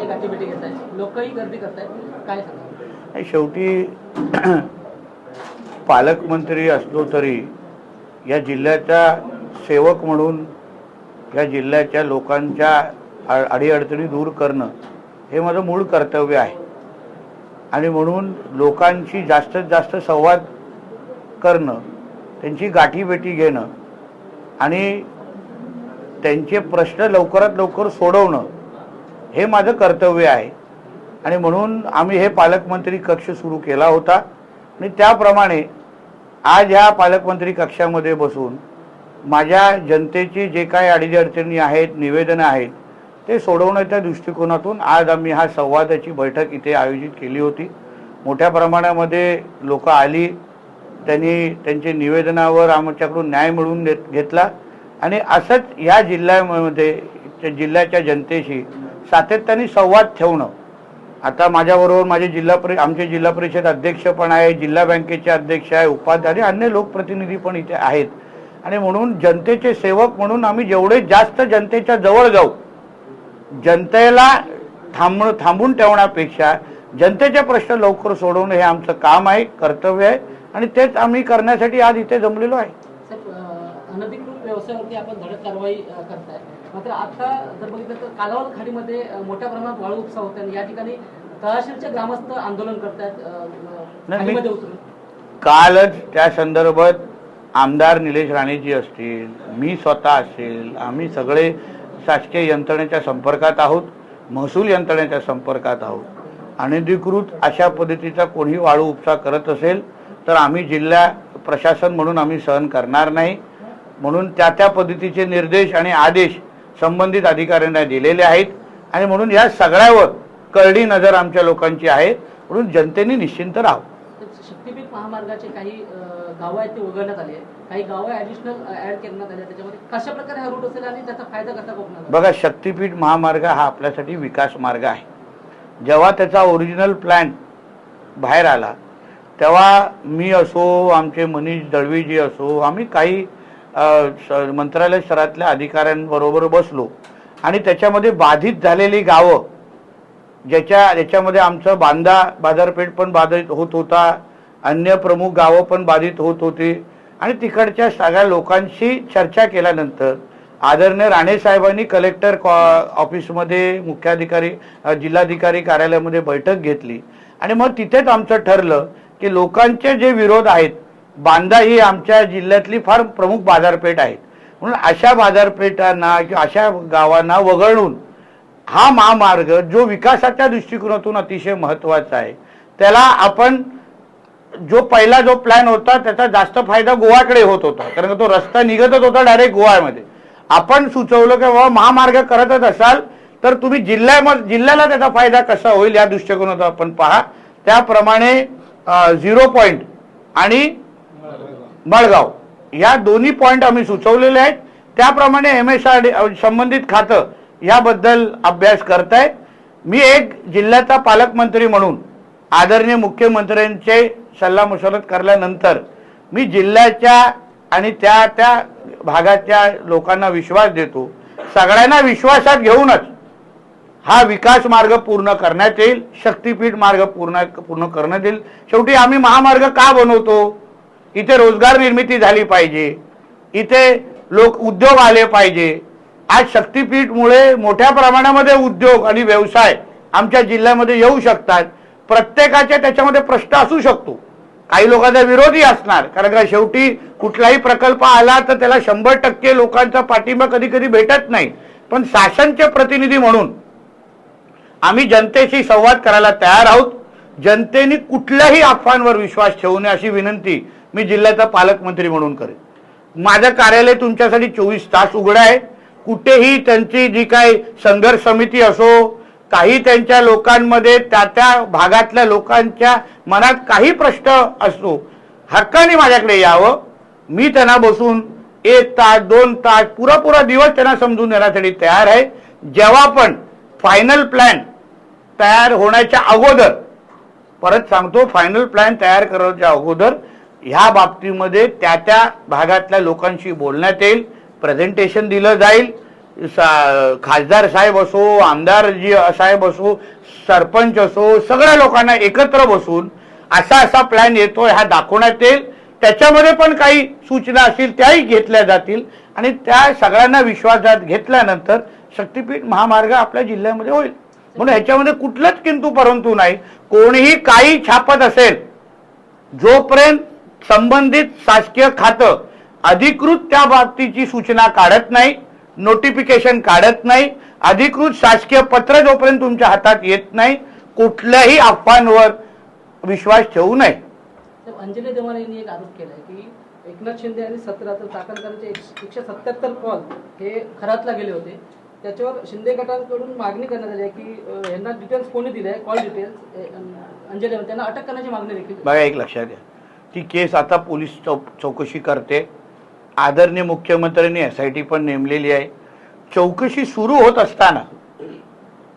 Activity घेत आहेत, लोकही गर्दी करतायत, काय सांगा? शेवटी पालकमंत्री असलो तरी या जिल्ह्याचा सेवक म्हणून या जिल्ह्याच्या लोकांच्या अडीअडचणी दूर करणं हे माझं मूळ कर्तव्य आहे आणि म्हणून लोकांशी जास्तीत जास्त संवाद करणं, त्यांची गाठीभेटी घेणं आणि त्यांचे प्रश्न लवकरात लवकर सोडवणं हे माझं कर्तव्य आहे आणि म्हणून आम्ही हे पालकमंत्री कक्ष सुरू केला होता आणि त्याप्रमाणे आज ह्या पालकमंत्री कक्षामध्ये बसून माझ्या जनतेची जे काही अडीअडचणी आहेत, निवेदनं आहेत ते सोडवण्याच्या दृष्टिकोनातून आज आम्ही हा संवादाची बैठक इथे आयोजित केली होती। मोठ्या प्रमाणामध्ये लोक आली, त्यांनी त्यांचे निवेदनावर आमच्याकडून न्याय मिळवून घेतला आणि असंच या जिल्ह्यामध्ये जिल्ह्याच्या जनतेशी सातत्याने संवाद ठेवणं। आता माझ्याबरोबर माझे आमचे जिल्हा परिषद अध्यक्ष पण आहे, जिल्हा बँकेचे अध्यक्ष आहे, उपाध्यक्ष आणि अन्य लोकप्रतिनिधी पण इथे आहेत आणि म्हणून जनतेचे सेवक म्हणून आम्ही जेवढे जास्त जनतेच्या जवळ जाऊ, जनतेला थांबून ठेवण्यापेक्षा जनतेचे प्रश्न लवकर सोडवणं हे आमचं काम आहे, कर्तव्य आहे आणि तेच आम्ही करण्यासाठी आज इथे जमलेलो आहे। अनधिकृत व्यवसायावरती आपण धडक कारवाई करताय, मात्र आता जर बघितलं तर कालावल खाडीमध्ये मोठ्या प्रमाणात वाळू उपसा होत आहे, या ठिकाणी तहसीलचे ग्रामस्थ आंदोलन करतायत उतरून। कालच त्या संदर्भात आमदार निलेश राणेजी असतील, मी स्वतः असेल, आम्ही सगळे शासकीय यंत्रणेच्या संपर्कात आहोत, महसूल यंत्रणेच्या संपर्कात आहोत। अनधिकृत अशा पद्धतीचा कोणी वाळू उपसा करत असेल तर आम्ही जिल्हा प्रशासन म्हणून आम्ही सहन करणार नाही, म्हणून त्या पद्धतीचे निर्देश आणि आदेश संबंधित अधिकाऱ्यांना दिलेले आहेत आणि म्हणून या सगळ्यावर करडी नजर आमच्या लोकांची आहे, म्हणून जनतेने निश्चिंत राहावं। शक्तीपीठ महामार्गाचे काही गावं आहेत ते वगळण्यात आले, काही गावं ॲडिशनल ऍड करण्यात आले, त्याच्यामध्ये कशा प्रकारे हा रूट असेल आणि त्याचा फायदा कसा बघणार? बघा, शक्तीपीठ महामार्ग हा आपल्यासाठी विकास मार्ग आहे। जेव्हा त्याचा ओरिजिनल प्लॅन बाहेर आला तेव्हा मी असो, आमचे मनीष दळवीजी असो, आम्ही काही मंत्रालय स्तरातल्या अधिकाऱ्यांबरोबर बसलो आणि त्याच्यामध्ये बाधित झालेली गावं ज्याच्यामध्ये आमचं बांदा बाजारपेठ पण बाधित होत होता, अन्य प्रमुख गावं पण बाधित होत होती आणि तिकडच्या सगळ्या लोकांशी चर्चा केल्यानंतर आदरणीय राणे साहेबांनी कलेक्टर ऑफिसमध्ये मुख्याधिकारी जिल्हाधिकारी कार्यालयामध्ये बैठक घेतली आणि मग तिथेच आमचं ठरलं की लोकांचे जे विरोध आहेत, बांदा ही आमच्या जिल्ह्यातली फार प्रमुख बाजारपेठ आहे, म्हणून अशा बाजारपेठांना किंवा अशा गावांना वगळून हा महामार्ग जो विकासाच्या दृष्टिकोनातून अतिशय महत्त्वाचा आहे त्याला आपण जो प्लॅन होता त्याचा जास्त फायदा गोवाकडे होत होता, कारण तो रस्ता निघतच होता डायरेक्ट गोव्यामध्ये। आपण सुचवलं की बाबा महामार्ग करतच असाल तर तुम्ही जिल्ह्याला त्याचा फायदा कसा होईल या दृष्टिकोनातून आपण पहा। त्याप्रमाणे 0 पॉइंट आणि मळगाव या दोन्ही पॉइंट आम्ही सुचवलेले आहेत। त्याप्रमाणे MSRD संबंधित खातं याबद्दल अभ्यास करतायत। मी एक जिल्ह्याचा पालकमंत्री म्हणून आदरणीय मुख्यमंत्र्यांचे सल्लामसलत करल्यानंतर मी जिल्ह्याच्या आणि त्या भागाच्या लोकांना विश्वास देतो, सगळ्यांना विश्वासात घेऊनच हा विकास मार्ग पूर्ण करण्यात येईल, शक्तीपीठ मार्ग पूर्ण करण्यात येईल। शेवटी आम्ही महामार्ग का बनवतो? इथे रोजगार निर्मिती झाली पाहिजे, इथे उद्योग आले पाहिजे। आज शक्तीपीठमुळे मोठ्या प्रमाणामध्ये उद्योग आणि व्यवसाय आमच्या जिल्ह्यामध्ये येऊ शकतात। प्रत्येकाच्या त्याच्यामध्ये प्रश्न असू शकतो, काही लोकांचा विरोधी असणार, कारण का शेवटी कुठलाही प्रकल्प आला तर त्याला 100% लोकांचा पाठिंबा कधी कधी भेटत नाही, पण शासनचे प्रतिनिधी म्हणून आम्ही जनतेशी संवाद करायला तयार आहोत। जनतेने कुठल्याही अफवांवर विश्वास ठेवू नये अशी विनंती मी जिल्ह्याचा पालकमंत्री म्हणून करेन। माझं कार्यालय तुमच्यासाठी 24 तास उघडं आहे। कुठेही त्यांची जी काही संघर्ष समिती असो, काही त्यांच्या लोकांमध्ये त्या भागातल्या लोकांच्या मनात काही प्रश्न असो, हक्काने माझ्याकडे यावं। मी त्यांना बसून 1 तास 2 तास पुरा दिवस त्यांना समजून देण्यासाठी तयार आहे। जेव्हा पण फायनल प्लॅन तयार होण्याच्या अगोदर, परत सांगतो, फायनल प्लॅन तयार करण्याच्या अगोदर ह्या बाबतीमध्ये त्या भागातल्या लोकांशी बोलण्यात येईल, प्रेझेंटेशन दिलं जाईल खासदार साहेब असो, आमदार जी साहेब असो, सरपंच असो, सगळ्या लोकांना एकत्र बसून असा असा प्लॅन येतोय हा दाखवण्यात येईल. त्याच्यामध्ये पण काही सूचना असतील त्याही घेतल्या जातील आणि त्या सगळ्यांना विश्वासात घेतल्यानंतर शक्तीपीठ महामार्ग आपल्या जिल्ह्यामध्ये होईल. म्हणून ह्याच्यामध्ये कुठलंच किंतु परंतु नाही. कोणीही काही छापत असेल, जोपर्यंत संबंधित शासकीय खातं अधिकृत त्या बाबतीची सूचना काढत नाही, नोटिफिकेशन काढत नाही, अधिकृत शासकीय पत्र जोपर्यंत तुमच्या हातात येत नाही, कुठल्याही अफवांवर विश्वास ठेवू नये. अंजली देवाने यांनी एक आरोप केलाय की एकनाथ शिंदे यांनी 17 तर चाकणकरांचे 177 कॉल हे खरातला गेले होते. त्याच्यावर शिंदे गटाकडून मागणी करण्यात आली आहे की यांना डिटेल्स कोणी दिले, कॉल डिटेल्स अंजली देवाने, त्यांना अटक करण्याची मागणी देखील. बघा, एक लक्षात घ्या, ती केस आता पोलीस चौकशी करते. आदरणीय मुख्यमंत्र्यांनी SIT पण नेमलेली आहे. चौकशी सुरू होत असताना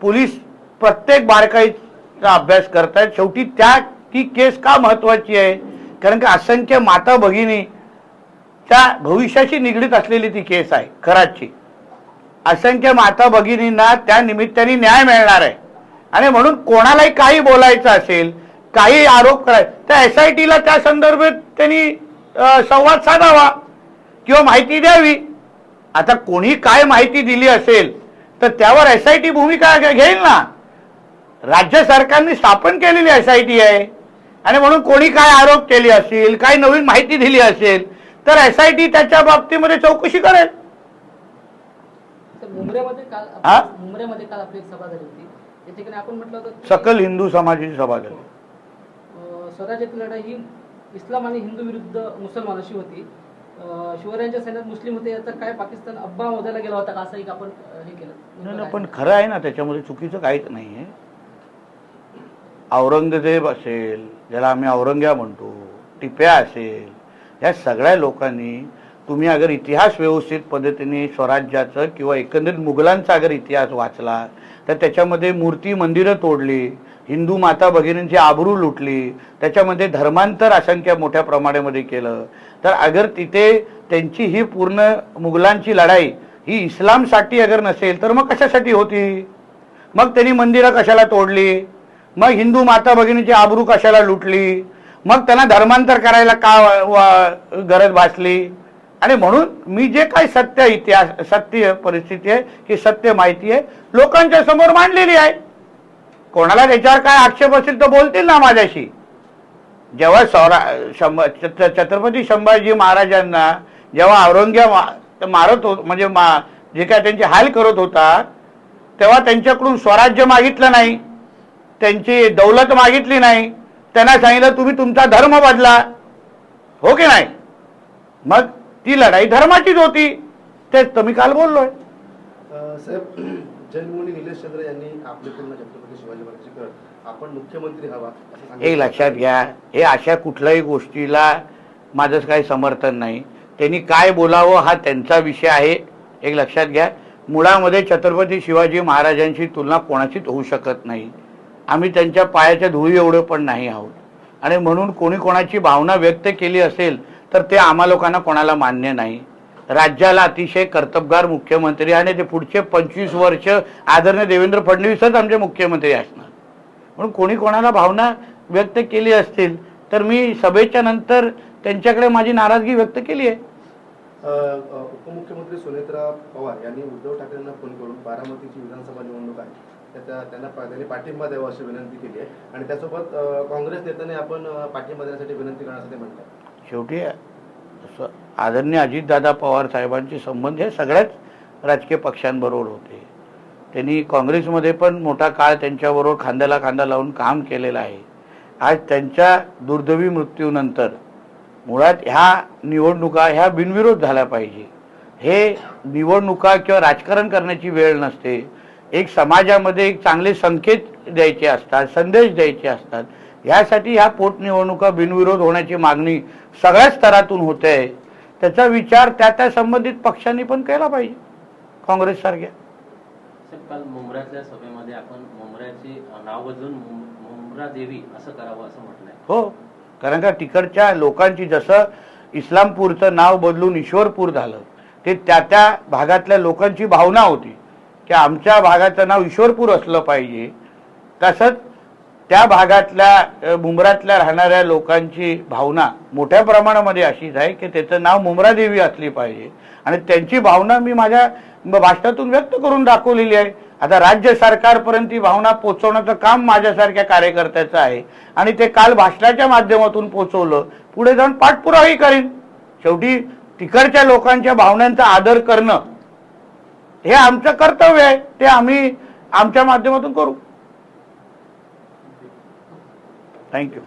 पोलीस प्रत्येक बारकाईचा अभ्यास करतायत. शेवटी ती केस का महत्वाची आहे, कारण की असंख्य माता भगिनी त्या भविष्याशी निगडीत असलेली ती केस आहे. खराची असंख्य माता भगिनींना त्या निमित्ताने न्याय मिळणार आहे आणि म्हणून कोणालाही काही बोलायचं असेल, काही आरोप करायचे, त्या SITला त्या संदर्भात त्यांनी संवाद साधावा किंवा माहिती द्यावी. आता कोणी काय माहिती दिली असेल तर त्यावर SIT भूमिका घेईल ना. राज्य सरकारने स्थापन केलेली SIT आहे आणि म्हणून कोणी काय आरोप केले असतील, काही नवीन माहिती दिली असेल तर SIT त्याच्या बाबतीमध्ये चौकशी करेल. मुंबईमध्ये काल आपली एक सभा झाली होती. त्या ठिकाणी आपण म्हटलं होतं सकल हिंदू समाजाची सभा झाली. स्वराज्याची लढाई ही इस्लाम आणि हिंदू विरुद्ध मुसलमान अशी होती. शिवरायांच्या सैन्यात मुस्लिम होते, याचा काय पाकिस्तान अब्बा मोदायला गेला होता का, असं एक आपण हे केलं. पण खरं आहे ना, त्याच्यामध्ये चुकीचं काहीच नाही आहे. औरंगजेब असेल, ज्याला आम्ही औरंग्या म्हणतो, टिप्या असेल, या सगळ्या लोकांनी, तुम्ही अगर इतिहास व्यवस्थित पद्धतीने स्वराज्याचं किंवा एकंदरीत मुघलांचा अगर इतिहास वाचला तर त्याच्यामध्ये मूर्ती मंदिरं तोडली, हिंदू माता भगिनींची आबरू लुटली, त्याच्यामध्ये धर्मांतर असंख्य मोठ्या प्रमाणामध्ये केलं. तर अगर तिथे त्यांची ही पूर्ण मुघलांची लढाई ही इस्लामसाठी अगर नसेल तर मग कशासाठी होती? मग त्यांनी मंदिरं कशाला तोडली? मग हिंदू माता भगिनीची आबरू कशाला लुटली? मग त्यांना धर्मांतर करायला का गरज भासली? आणि म्हणून मी जे काही सत्य इतिहास, सत्य परिस्थिती आहे, ही सत्य माहिती आहे, लोकांच्या समोर मांडलेली आहे. कोणाला त्याच्यावर काय आक्षेप असेल तर बोलतील ना माझ्याशी. जेव्हा छत्रपती संभाजी महाराजांना जेव्हा औरंगजेब मारत होत, म्हणजे जे काय त्यांचे हाल करत होता, तेव्हा त्यांच्याकडून स्वराज्य मागितलं नाही, त्यांची दौलत मागितली नाही, त्यांना सांगितलं तुम्ही तुमचा धर्म बदला. हो की नाही? मग ती लढाई धर्माचीच होती. तेच तर मी काल बोललोय. साहेब, जन्मभूमी निलेश चंद्र यांनी आपले पूर्ण छत्रपती शिवाजी महाराजांची कळ आपण मुख्यमंत्री हवा असं सांगितलं. एक लक्षात घ्या, हे अशा कुठल्याही गोष्टीला माझं काही समर्थन नाही. त्यांनी काय बोलावं हा त्यांचा विषय आहे. एक लक्षात घ्या, मुळामध्ये छत्रपती शिवाजी महाराजांची तुलना कोणाचीच होऊ शकत नाही. आम्ही त्यांच्या पायाच्या धुळी एवढं पण नाही आहोत आणि म्हणून कोणी कोणाची भावना व्यक्त केली असेल तर ते आम्हा लोकांना कोणाला मान्य नाही. राज्याला अतिशय कर्तबगार मुख्यमंत्री आणि ते पुढचे 25 वर्ष आदरणीय देवेंद्र फडणवीसच आमचे मुख्यमंत्री असणार. म्हणून कोणी कोणाला भावना व्यक्त केली असतील तर मी सभेच्या नंतर त्यांच्याकडे माझी नाराजगी व्यक्त केली आहे. उपमुख्यमंत्री सुनेत्रा पवार यांनी उद्धव ठाकरेंना फोन करून बारामतीची विधानसभा निवडणूक आहे त्यांनी पाठिंबा द्यावा अशी विनंती केली आहे आणि त्यासोबत काँग्रेस नेत्याने आपण पाठिंबा देण्यासाठी विनंती करण्यासाठी म्हणतात. शेवटी आदरणीय अजितदादा पवार साहेबांचे संबंध हे सगळ्याच राजकीय पक्षांबरोबर होते. त्यांनी काँग्रेसमध्ये पण मोठा काळ त्यांच्याबरोबर खांद्याला खांदा लावून काम केलेलं आहे. आज त्यांच्या दुर्दैवी मृत्यूनंतर मुळात ह्या निवडणुका ह्या बिनविरोध झाल्या पाहिजे. हे निवडणुका किंवा राजकारण करण्याची वेळ नसते. एक समाजामध्ये एक चांगले संकेत द्यायचे असतात, संदेश द्यायचे असतात. यासाठी ह्या पोटनिवडणुका बिनविरोध होण्याची मागणी सगळ्याच स्तरातून होते आहे. त्याचा विचार त्या संबंधित पक्षांनी पण केला पाहिजे, काँग्रेस सारख्या. काल मुंब्राच्या सभेमध्ये आपण मुंब्राचे नाव बदलून मुंब्रा देवी असं करावं असं म्हटलंय. हो, कारण का तिकडच्या लोकांची, जसं इस्लामपूरचं नाव बदलून ईश्वरपूर झालं ते त्या भागातल्या लोकांची भावना होती की आमच्या भागाचं नाव ईश्वरपूर असलं पाहिजे. तसंच त्या भागातल्या मुंब्रातल्या राहणाऱ्या लोकांची भावना मोठ्या प्रमाणामध्ये अशीच आहे की त्याचं नाव मुंब्रादेवी असली पाहिजे आणि त्यांची भावना मी माझ्या भाषणातून व्यक्त करून दाखवलेली आहे. आता राज्य सरकारपर्यंत ही भावना पोहोचवण्याचं काम माझ्यासारख्या कार्यकर्त्याचं आहे आणि ते काल भाषणाच्या माध्यमातून पोहोचवलं. पुढे जाऊन पाठपुरावाही करीन. शेवटी तिकडच्या लोकांच्या भावनांचा आदर करणं हे आमचं कर्तव्य आहे. ते आम्ही आमच्या माध्यमातून करू. थँक्यू.